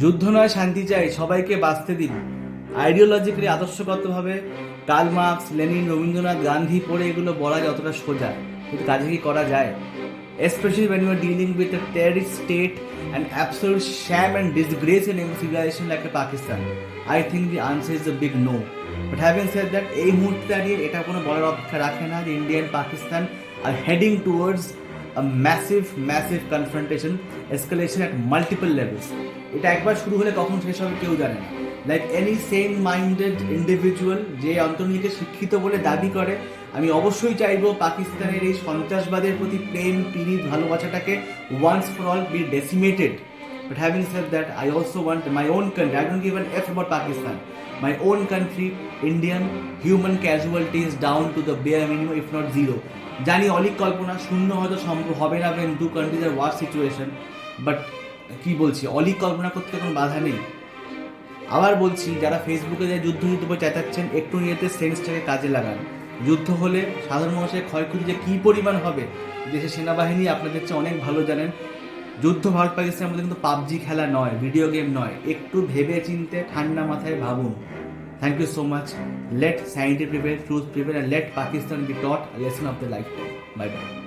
যুদ্ধ নয়, শান্তি চাই, সবাইকে বাঁচতে দিন। আইডিওলজিক্যালি আদর্শগতভাবে Karl Marx, Lenin, Rabindranath, Gandhi পড়ে এগুলো বলা যতটা সোজা, কিন্তু কাজে কি করা যায়? Especially when you are dealing with a terrorist state, an absolute sham and disgrace in a civilization like a Pakistan, I think the answer is a big no. But having said that, এই মুহূর্তে দাঁড়িয়ে এটা কোনো বলার অপেক্ষা রাখে না যে India and Pakistan are heading towards a massive confrontation, escalation at multiple levels. এটা একবার শুরু হলে কখন শেষ হবে কেউ জানে না। Like any same minded individual যে অন্তর্নিহিত শিক্ষিত বলে দাবি করে, আমি অবশ্যই চাইবো পাকিস্তানের এই সন্ত্রাসবাদের প্রতি প্রেম, পিরিত, ভালোবাসাটাকে once for all be decimated. But having said that, I also want my own country. I don't give an F about Pakistan. My own country, Indian, human casualties down to the bare minimum, if not zero. জানি অলিক কল্পনা, শূন্য হয়তো সম্ভব হবে না when two countries are war situation, but কি বলছি, অলিক কল্পনা করতে কোনো বাধা নেই। আবার বলছি, যারা ফেসবুকে যে যুদ্ধ বলে চেঁচাচ্ছেন, একটু নিজেদের সেন্সটাকে কাজে লাগান। যুদ্ধ হলে সাধারণ মানুষের ক্ষয়ক্ষতি যে কী পরিমাণ হবে, দেশের সেনাবাহিনী আপনাদের চেয়ে অনেক ভালো জানেন। যুদ্ধ ভারত পাকিস্তানের মধ্যে কিন্তু পাবজি খেলা নয়, ভিডিও গেম নয়। একটু ভেবে চিনতে ঠান্ডা মাথায় ভাবুন। Thank you so much. Let scientific prevail, truth prevail, and let Pakistan be taught a lesson of the lifetime. Bye bye.